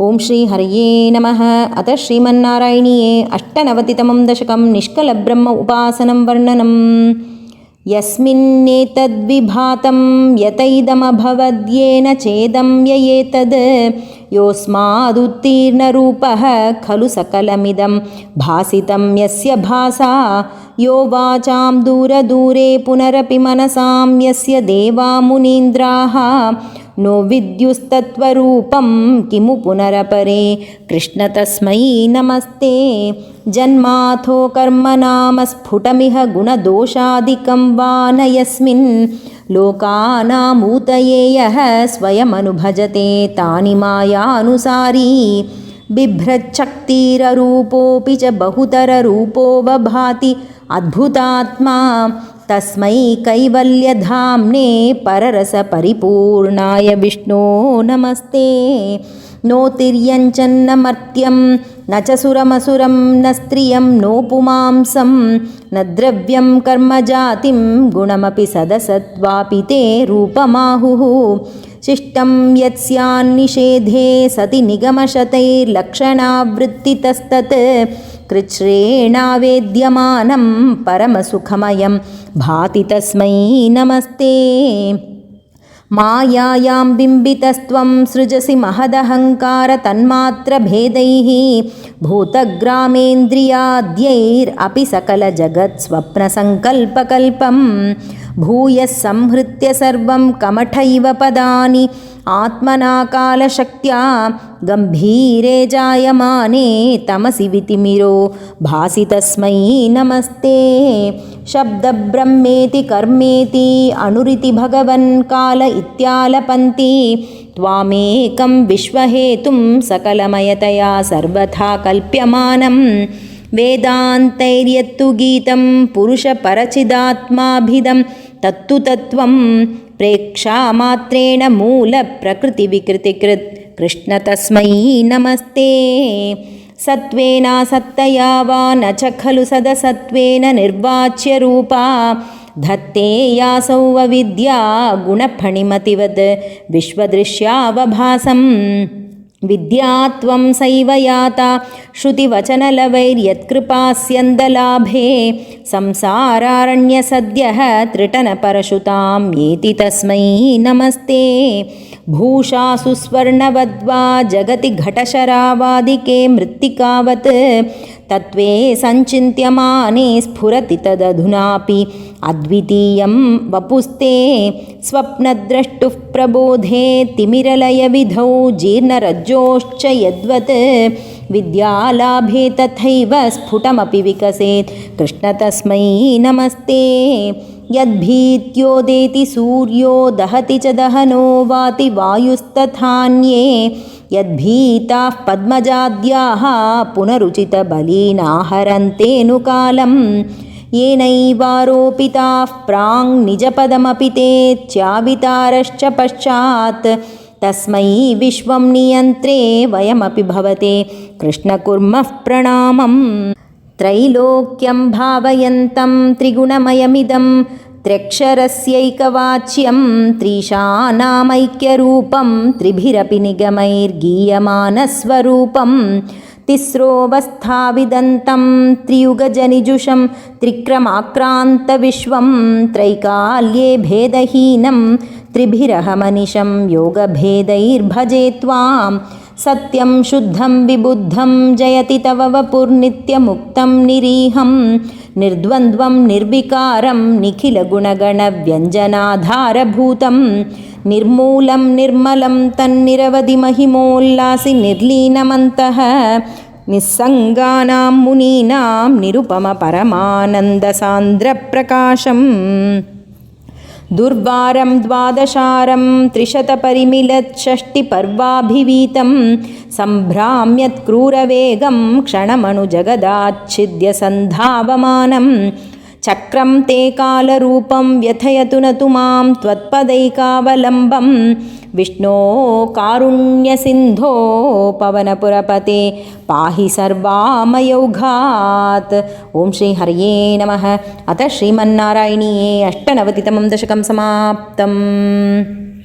ఓం శ్రీ హరయే నమః. అత శ్రీమన్నారాయణీయే అష్టనవతితమం దశకం నిష్కలబ్రహ్మ ఉపాసనం వర్ణనం. యస్మిన్నేతద్విభాతం యతైదమభవద్యేన చేదం యయేతద్ యోస్మాదుత్తీర్ణరూపః ఖలు సకలమిదం భాసితం యస్య భాసా యో వాచాం దూరదూరే పునరపి మనసాం యస్య దేవా మునీంద్రాః నో విద్యుస్తత్వరూపం కిము పునరపరే కృష్ణ తస్మై నమస్తే. జన్మాథో కర్మనామ స్ఫుటమిహ గుణదోషాదికం వా న యస్మిన్ లోకానామూతయే యః స్వయమనుభజతే తాని మాయానుసారీ బిభ్రచ్చక్తిరరూపోऽపి చ బహుతరరూపో వభాతి అద్భుతాత్మా తస్మై కైవల్యధామ్నే పరరసపరిపూర్ణాయ విష్ణో నమస్తే. నో తిర్యంచన్న మర్త్యం న చ సురమసురం న స్త్రియం నో పుమాంసం న ద్రవ్యం కర్మజాతిం గుణమపి సదసత్వాపి తే రూపమాహుః. శిష్టం యత్స్యాన్నిషేధే సతి నిగమశతైర్లక్షణావృత్తితస్తత్ కృచ్ఛ్రేణావేద్యమానం పరమసుఖమయం భాతి తస్మై నమస్తే. మాయాయాం బింబితస్త్వం సృజసి మహదహంకార తన్మాత్రభేదైః భూతగ్రామేంద్రియాద్యైరపి సకల జగత్ స్వప్నసంకల్పకల్పం భూయః సంహృత్య సర్వం కమఠైవ పదాని ఆత్మనా కాలశక్త్యా గంభీరే జాయమానే తమసి వితిమిరో భాసి తస్మై నమస్తే. శబ్దబ్రహ్మేతి కర్మేతి అనురితి భగవన్ కాల ఇత్యాలపంతి త్వామేకం విశ్వహేతుం సకలమయతయా సర్వథా కల్ప్యమానం వేదాంతైర్యత్తు గీతం పురుషపరచిదాత్మాభిదం తత్తు తత్వం ప్రేక్షామాత్రేణ మూల ప్రకృతి వికృతికృత్ కృష్ణ తస్మై నమస్తే. సత్వేన సత్తయా వా న చ ఖలు సదసత్వేన నిర్వాచ్య రూపా ధత్తే యాసౌ అవిద్యా గుణఫణిమతివద్ విశ్వదృశ్యావభాసం విద్యాత్వం సైవ యాత శృతివచనలవైర్యత్కృపాస్యందలాభే సంసారారణ్యసద్యః త్రిటనపరశుతాం ఏతి తస్మై నమస్తే. భూషాసు స్వర్ణవద్వా జగతి ఘటశరావాదికే మృత్తికావత్ తత్వే సంచింత్యమానే స్ఫురతి తదధునాపి అద్వితీయం వపుస్తే. స్వప్నద్రష్టుః ప్రబోధే తిమిరలయ విధౌ జీర్ణరజ్జోశ్చ యద్వత్ విద్యాలాభే తథైవ స్ఫుటమపి వికసేత్ కృష్ణ తస్మై నమస్తే. యద్భీత్యోదేతి సూర్యో దహతి చ దహనో వాతి వాయుస్తథాన్యే యద్భీతాః పద్మజాద్యాః పునరుచితబలీనాహరంతేను కాలం येनैवारोपिताः प्राङ् निजपदमपि ते च्यावितारश्च पश्चात् तस्मै विश्वं नियन्त्रे वयमपि भवते कृष्ण कुर्मः प्रणामम्. त्रैलोक्यं भावयन्तं त्रिगुणमयमिदं त्र्यक्षरस्यैकवाच्यं त्रीशानामैक्यरूपं त्रिभिरपि निगमैर्गीयमानस्वरूपं तिस्रोऽवस्थाविदन्तं त्रियुगजनिजुषं त्रिक्रमाक्रान्तविश्वं त्रैकाल्ये भेदहीनं त्रिभिरहमनिशं योगभेदैर्भजे त्वां. सत्यं शुद्धं विबुद्धं जयति तव वपुर्नित्यमुक्तं निरीहं निर्द्वन्द्वं निर्विकारं निखिलगुणगणव्यञ्जनाधारभूतं निर्मूलं निर्मलं तन्निरवधि महिमोल्लासि निर्लीनमन्तः निस्सङ्गानां मुनीनां निरुपमपरमानन्दसान्द्रप्रकाशम्. दुर्वारं द्वादशारं त्रिशतपरिमिलच्छष्टिपर्वाभिवीतं सम्भ्राम्यत्क्रूरवेगं क्षणमणुजगदाच्छिद्य सन्धावमानं चक्रं ते कालरूपं व्यथयतु न तु मां त्वत्पदैकावलम्बं विष्णो कारुण्यसिन्धो पवनपुरपते पाहि सर्वामयौघात्. ओं श्री हरये नमः. अथ श्रीमन्नारायणीये अष्टनवतितमं दशकं समाप्तम्.